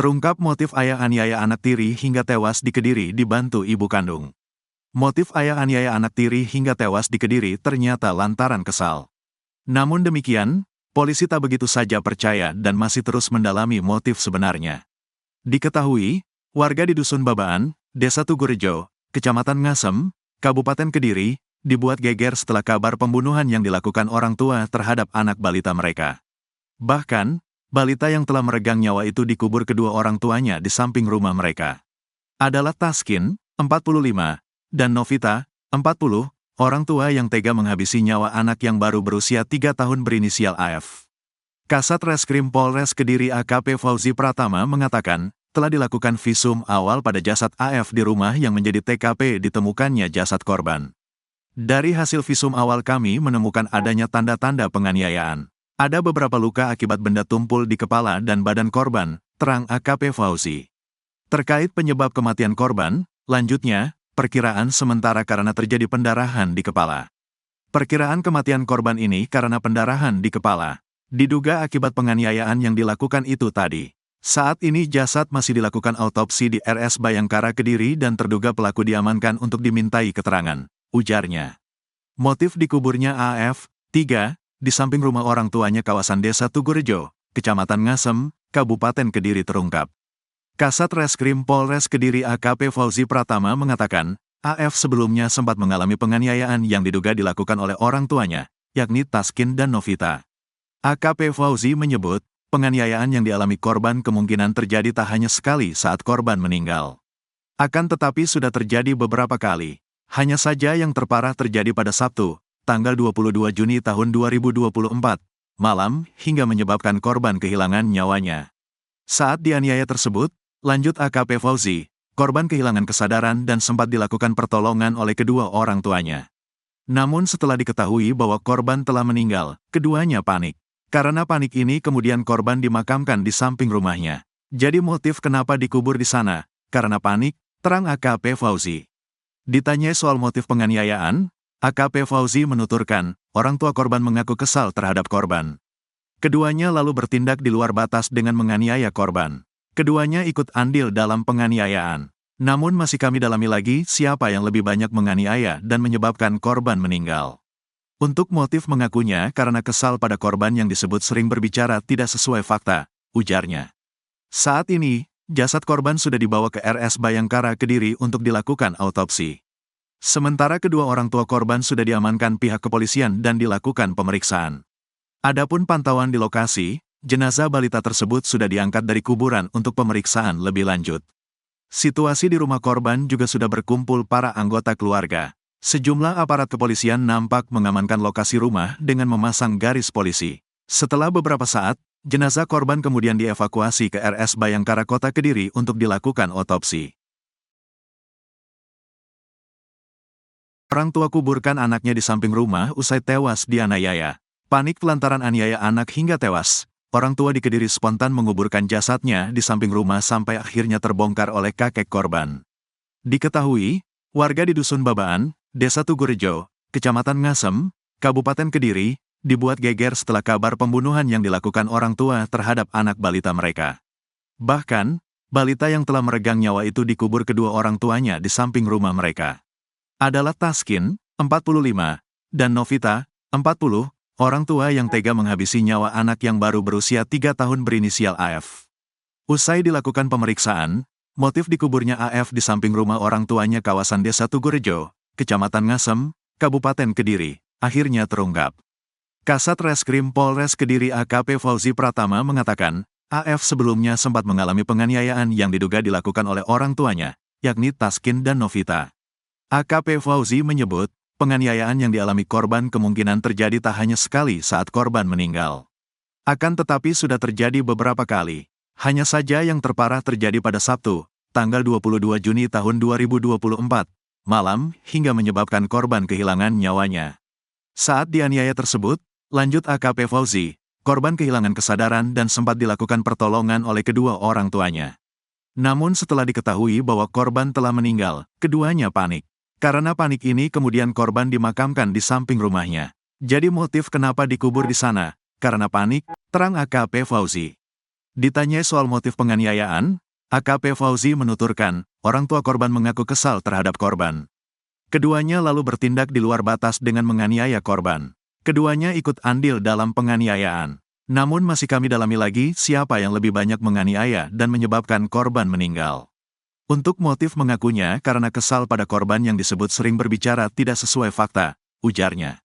Terungkap motif ayah aniaya anak tiri hingga tewas di Kediri dibantu ibu kandung. Motif ayah aniaya anak tiri hingga tewas di Kediri ternyata lantaran kesal. Namun demikian, polisi tak begitu saja percaya dan masih terus mendalami motif sebenarnya. Diketahui, warga di Dusun Babaan, Desa Tugurejo, Kecamatan Ngasem, Kabupaten Kediri, dibuat geger setelah kabar pembunuhan yang dilakukan orang tua terhadap anak balita mereka. Bahkan, balita yang telah meregang nyawa itu dikubur kedua orang tuanya di samping rumah mereka. Adalah Taskin, 45, dan Novita, 40, orang tua yang tega menghabisi nyawa anak yang baru berusia 3 tahun berinisial AF. Kasat Reskrim Polres Kediri AKP Fauzi Pratama mengatakan, telah dilakukan visum awal pada jasad AF di rumah yang menjadi TKP ditemukannya jasad korban. Dari hasil visum awal kami menemukan adanya tanda-tanda penganiayaan. Ada beberapa luka akibat benda tumpul di kepala dan badan korban, terang AKP Fauzi. Terkait penyebab kematian korban, lanjutnya, perkiraan sementara karena terjadi pendarahan di kepala. Perkiraan kematian korban ini karena pendarahan di kepala. Diduga akibat penganiayaan yang dilakukan itu tadi. Saat ini jasad masih dilakukan autopsi di RS Bayangkara Kediri dan terduga pelaku diamankan untuk dimintai keterangan, ujarnya. Motif dikuburnya AF, 3, di samping rumah orang tuanya kawasan Desa Tugurejo, Kecamatan Ngasem, Kabupaten Kediri terungkap. Kasat Reskrim Polres Kediri AKP Fauzi Pratama mengatakan, AF sebelumnya sempat mengalami penganiayaan yang diduga dilakukan oleh orang tuanya, yakni Taskin dan Novita. AKP Fauzi menyebut, penganiayaan yang dialami korban kemungkinan terjadi tak hanya sekali saat korban meninggal. Akan tetapi sudah terjadi beberapa kali. Hanya saja yang terparah terjadi pada Sabtu, tanggal 22 Juni tahun 2024, malam, hingga menyebabkan korban kehilangan nyawanya. Saat dianiaya tersebut, lanjut AKP Fauzi, korban kehilangan kesadaran dan sempat dilakukan pertolongan oleh kedua orang tuanya. Namun setelah diketahui bahwa korban telah meninggal, keduanya panik. Karena panik ini kemudian korban dimakamkan di samping rumahnya. Jadi motif kenapa dikubur di sana? Karena panik, terang AKP Fauzi. Ditanyai soal motif penganiayaan, AKP Fauzi menuturkan, orang tua korban mengaku kesal terhadap korban. Keduanya lalu bertindak di luar batas dengan menganiaya korban. Keduanya ikut andil dalam penganiayaan. Namun masih kami dalami lagi siapa yang lebih banyak menganiaya dan menyebabkan korban meninggal. Untuk motif mengakunya karena kesal pada korban yang disebut sering berbicara tidak sesuai fakta, ujarnya. Saat ini, jasad korban sudah dibawa ke RS Bayangkara Kediri untuk dilakukan autopsi. Sementara kedua orang tua korban sudah diamankan pihak kepolisian dan dilakukan pemeriksaan. Adapun pantauan di lokasi, jenazah balita tersebut sudah diangkat dari kuburan untuk pemeriksaan lebih lanjut. Situasi di rumah korban juga sudah berkumpul para anggota keluarga. Sejumlah aparat kepolisian nampak mengamankan lokasi rumah dengan memasang garis polisi. Setelah beberapa saat, jenazah korban kemudian dievakuasi ke RS Bayangkara Kota Kediri untuk dilakukan otopsi. Orang tua kuburkan anaknya di samping rumah usai tewas dianiaya. Panik lantaran aniaya anak hingga tewas. Orang tua di Kediri spontan menguburkan jasadnya di samping rumah sampai akhirnya terbongkar oleh kakek korban. Diketahui, warga di Dusun Babaan, Desa Tugurejo, Kecamatan Ngasem, Kabupaten Kediri, dibuat geger setelah kabar pembunuhan yang dilakukan orang tua terhadap anak balita mereka. Bahkan, balita yang telah meregang nyawa itu dikubur kedua orang tuanya di samping rumah mereka. Adalah Taskin, 45, dan Novita, 40, orang tua yang tega menghabisi nyawa anak yang baru berusia 3 tahun berinisial AF. Usai dilakukan pemeriksaan, motif dikuburnya AF di samping rumah orang tuanya kawasan Desa Tugurejo, Kecamatan Ngasem, Kabupaten Kediri, akhirnya terungkap. Kasat Reskrim Polres Kediri AKP Fauzi Pratama mengatakan, AF sebelumnya sempat mengalami penganiayaan yang diduga dilakukan oleh orang tuanya, yakni Taskin dan Novita. AKP Fauzi menyebut, penganiayaan yang dialami korban kemungkinan terjadi tak hanya sekali saat korban meninggal. Akan tetapi sudah terjadi beberapa kali. Hanya saja yang terparah terjadi pada Sabtu, tanggal 22 Juni tahun 2024, malam, hingga menyebabkan korban kehilangan nyawanya. Saat dianiaya tersebut, lanjut AKP Fauzi, korban kehilangan kesadaran dan sempat dilakukan pertolongan oleh kedua orang tuanya. Namun setelah diketahui bahwa korban telah meninggal, keduanya panik. Karena panik ini kemudian korban dimakamkan di samping rumahnya. Jadi motif kenapa dikubur di sana? Karena panik, terang AKP Fauzi. Ditanyai soal motif penganiayaan, AKP Fauzi menuturkan, orang tua korban mengaku kesal terhadap korban. Keduanya lalu bertindak di luar batas dengan menganiaya korban. Keduanya ikut andil dalam penganiayaan. Namun masih kami dalami lagi siapa yang lebih banyak menganiaya dan menyebabkan korban meninggal. Untuk motif mengakunya karena kesal pada korban yang disebut sering berbicara tidak sesuai fakta, ujarnya.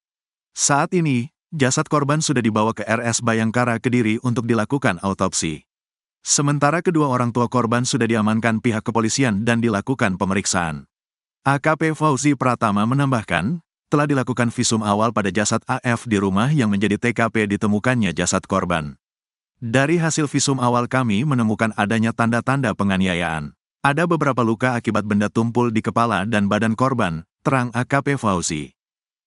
Saat ini, jasad korban sudah dibawa ke RS Bayangkara Kediri untuk dilakukan autopsi. Sementara kedua orang tua korban sudah diamankan pihak kepolisian dan dilakukan pemeriksaan. AKP Fauzi Pratama menambahkan, telah dilakukan visum awal pada jasad AF di rumah yang menjadi TKP ditemukannya jasad korban. Dari hasil visum awal kami menemukan adanya tanda-tanda penganiayaan. Ada beberapa luka akibat benda tumpul di kepala dan badan korban, terang AKP Fauzi.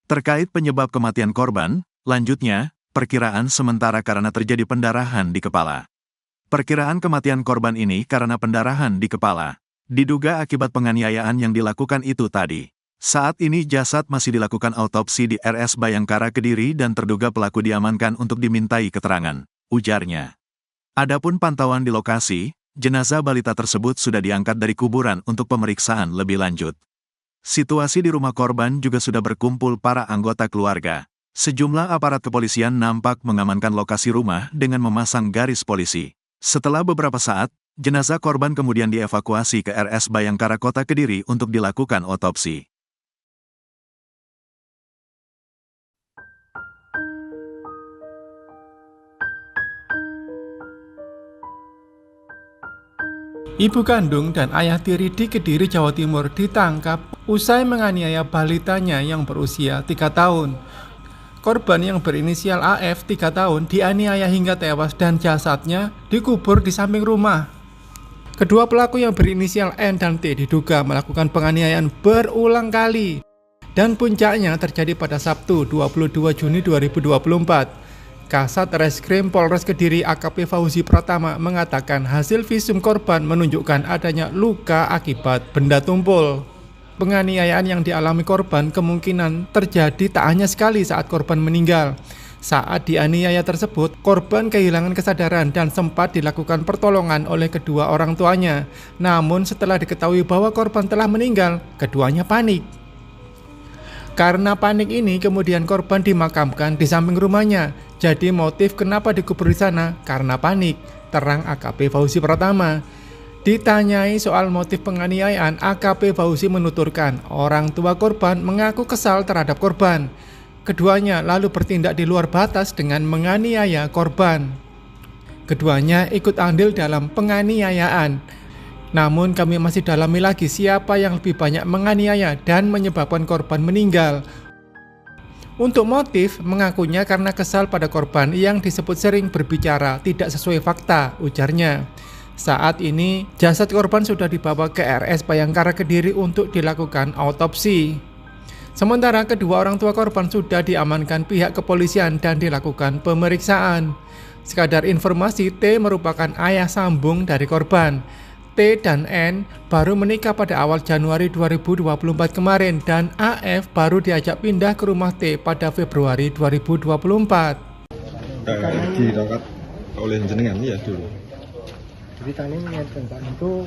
Terkait penyebab kematian korban, lanjutnya, perkiraan sementara karena terjadi pendarahan di kepala. Perkiraan kematian korban ini karena pendarahan di kepala. Diduga akibat penganiayaan yang dilakukan itu tadi. Saat ini jasad masih dilakukan autopsi di RS Bayangkara Kediri dan terduga pelaku diamankan untuk dimintai keterangan, ujarnya. Adapun pantauan di lokasi, jenazah balita tersebut sudah diangkat dari kuburan untuk pemeriksaan lebih lanjut. Situasi di rumah korban juga sudah berkumpul para anggota keluarga. Sejumlah aparat kepolisian nampak mengamankan lokasi rumah dengan memasang garis polisi. Setelah beberapa saat, jenazah korban kemudian dievakuasi ke RS Bayangkara Kota Kediri untuk dilakukan otopsi. Ibu kandung dan ayah tiri di Kediri, Jawa Timur ditangkap usai menganiaya balitanya yang berusia 3 tahun. Korban yang berinisial AF 3 tahun dianiaya hingga tewas dan jasadnya dikubur di samping rumah. Kedua pelaku yang berinisial N dan T diduga melakukan penganiayaan berulang kali dan puncaknya terjadi pada Sabtu 22 Juni 2024. Kasat Reskrim Polres Kediri AKP Fauzi Pratama mengatakan hasil visum korban menunjukkan adanya luka akibat benda tumpul. Penganiayaan yang dialami korban kemungkinan terjadi tak hanya sekali saat korban meninggal. Saat dianiaya tersebut, korban kehilangan kesadaran dan sempat dilakukan pertolongan oleh kedua orang tuanya. Namun setelah diketahui bahwa korban telah meninggal, keduanya panik. Karena panik ini, kemudian korban dimakamkan di samping rumahnya. Jadi motif kenapa dikubur di sana? Karena panik, terang AKP Fauzi Pratama. Ditanyai soal motif penganiayaan, AKP Fauzi menuturkan orang tua korban mengaku kesal terhadap korban. Keduanya lalu bertindak di luar batas dengan menganiaya korban. Keduanya ikut andil dalam penganiayaan. Namun kami masih dalami lagi siapa yang lebih banyak menganiaya dan menyebabkan korban meninggal. Untuk motif, mengakunya karena kesal pada korban yang disebut sering berbicara tidak sesuai fakta, ujarnya. Saat ini, jasad korban sudah dibawa ke RS Bayangkara Kediri untuk dilakukan autopsi. Sementara kedua orang tua korban sudah diamankan pihak kepolisian dan dilakukan pemeriksaan. Sekadar informasi, T merupakan ayah sambung dari korban. T dan N baru menikah pada awal Januari 2024 kemarin dan AF baru diajak pindah ke rumah T pada Februari 2024. Diangkat oleh jenengan ya dulu. Ceritanya itu